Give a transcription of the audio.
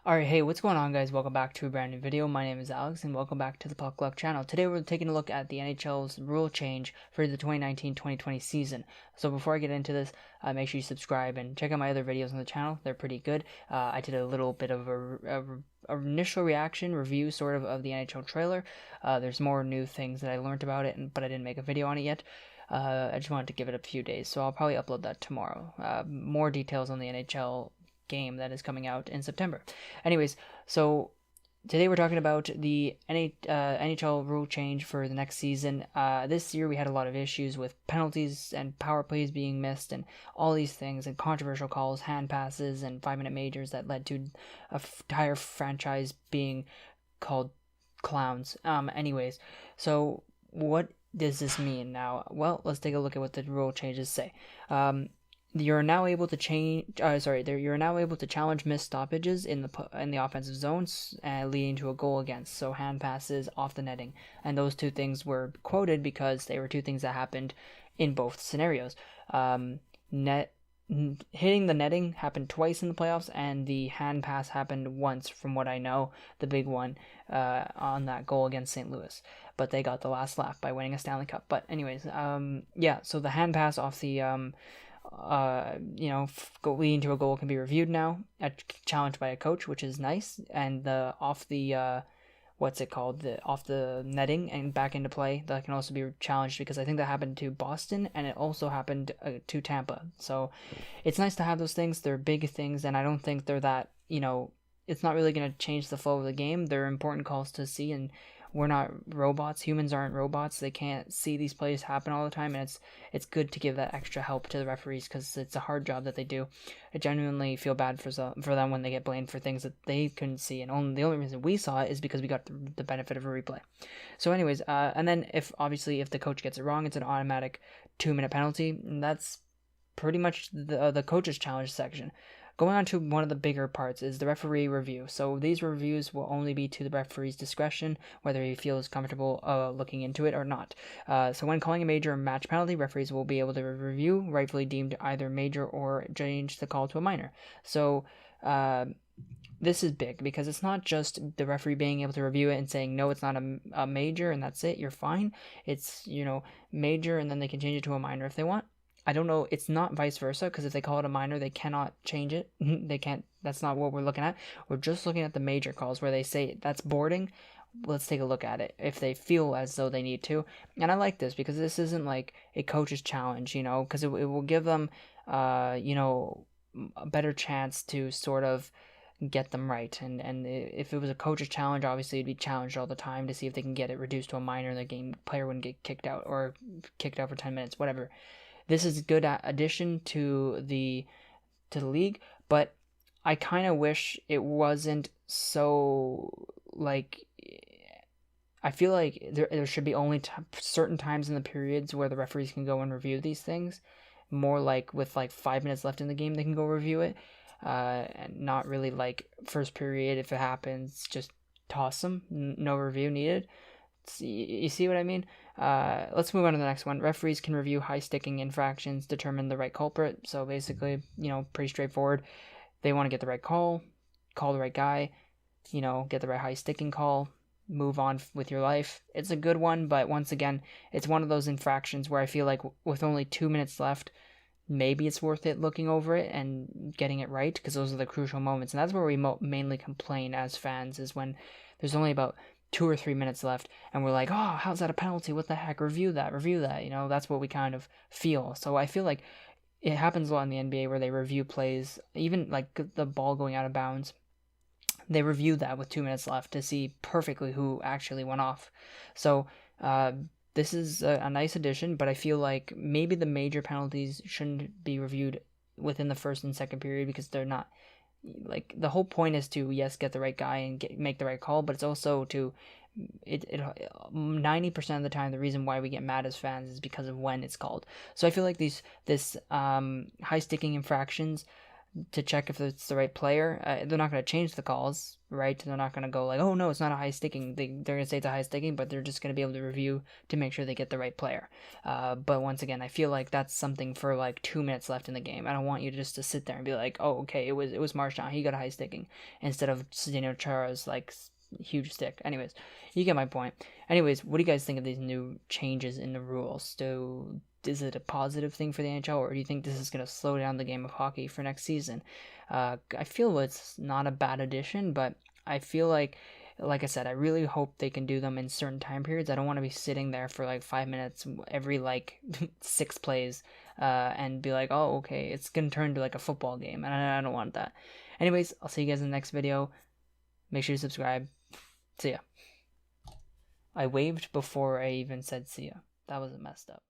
Alright, hey, what's going on, guys? Welcome back to a brand new video. My name is Alex, and welcome back to the Puck Luck channel. Today we're taking a look at the NHL's rule change for the 2019-2020 season. So before I get into this, make sure you subscribe and check out my other videos on the channel. They're pretty good. I did a little bit of a initial reaction review sort of the NHL trailer. There's more new things that I learned about it, but I didn't make a video on it yet. I just wanted to give it a few days, so I'll probably upload that tomorrow. More details on the NHL game that is coming out in September. Anyways, so today we're talking about the NHL rule change for the next season. This year we had a lot of issues with penalties and power plays being missed and all these things and controversial calls, hand passes, and 5-minute majors that led to a entire franchise being called clowns. Anyways, so what does this mean now? Well, let's take a look at what the rule changes say. You're now able to You're now able to challenge missed stoppages in the offensive zones, leading to a goal against. So hand passes off the netting, and those two things were quoted because they were two things that happened in both scenarios. Hitting the netting happened twice in the playoffs, and the hand pass happened once, from what I know, the big one on that goal against St. Louis. But they got the last laugh by winning a Stanley Cup. But anyways, yeah. So the hand pass off the leading to a goal can be reviewed now, challenged by a coach, which is nice. And the off the off the netting and back into play, that can also be challenged, because I think that happened to Boston and it also happened to Tampa. So it's nice to have those things. They're big things, and I don't think they're that, it's not really going to change the flow of the game. They're important calls to see, and we're not robots. Humans aren't robots. They can't see these plays happen all the time, and it's good to give that extra help to the referees, because it's a hard job that they do. I genuinely feel bad for them when they get blamed for things that they couldn't see, and the only reason we saw it is because we got the benefit of a replay. So anyways, and then if the coach gets it wrong, it's an automatic 2-minute penalty, and that's pretty much the coach's challenge section. Going on to one of the bigger parts is the referee review. So these reviews will only be to the referee's discretion, whether he feels comfortable looking into it or not. So when calling a major or match penalty, referees will be able to review rightfully deemed either major or change the call to a minor. So this is big, because it's not just the referee being able to review it and saying, no, it's not a major and that's it, you're fine. It's, major, and then they can change it to a minor if they want. I don't know, it's not vice versa, because if they call it a minor, they cannot change it. They can't, that's not what we're looking at. We're just looking at the major calls where they say that's boarding. Let's take a look at it if they feel as though they need to. And I like this, because this isn't like a coach's challenge, because it will give them, a better chance to sort of get them right. And if it was a coach's challenge, obviously it'd be challenged all the time to see if they can get it reduced to a minor, and the player wouldn't get kicked out or kicked out for 10 minutes, whatever. This is a good addition to the league, but I kind of wish it wasn't so, I feel like there should be only certain times in the periods where the referees can go and review these things. More like with 5 minutes left in the game, they can go review it. And not really like first period, if it happens, just toss them. No review needed. You see what I mean? Let's move on to the next one. Referees can review high-sticking infractions, determine the right culprit. So basically, pretty straightforward. They want to get the right call the right guy, get the right high-sticking call, move on with your life. It's a good one, but once again, it's one of those infractions where I feel like with only 2 minutes left, maybe it's worth it looking over it and getting it right, because those are the crucial moments. And that's where we mainly complain as fans, is when there's only about 2 or 3 minutes left, and we're like, oh, how's that a penalty? What the heck? Review that. That's what we kind of feel. So I feel like it happens a lot in the NBA where they review plays, even like the ball going out of bounds. They review that with 2 minutes left to see perfectly who actually went off. So this is a nice addition, but I feel like maybe the major penalties shouldn't be reviewed within the first and second period, because they're not, the whole point is to, yes, get the right guy and make the right call, but it's also to 90% of the time, the reason why we get mad as fans is because of when it's called. So I feel like this high sticking infractions, to check if it's the right player. They're not going to change the calls, right? They're not going to go like, oh no, it's not a high sticking. They're going to say it's a high sticking, but they're just going to be able to review to make sure they get the right player. But once again, I feel like that's something for like 2 minutes left in the game. I don't want you just to sit there and be like, oh, okay, it was Marchand, he got a high sticking, instead of Zdeno Chara's like huge stick. Anyways, you get my point. Anyways, what do you guys think of these new changes in the rules? Is it a positive thing for the NHL, or do you think this is going to slow down the game of hockey for next season? I feel it's not a bad addition, but I feel like I said, I really hope they can do them in certain time periods. I don't want to be sitting there for like 5 minutes every like 6 plays and be like, oh, okay, it's going to turn into like a football game, and I don't want that. Anyways, I'll see you guys in the next video. Make sure to subscribe. See ya. I waved before I even said see ya. That was messed up.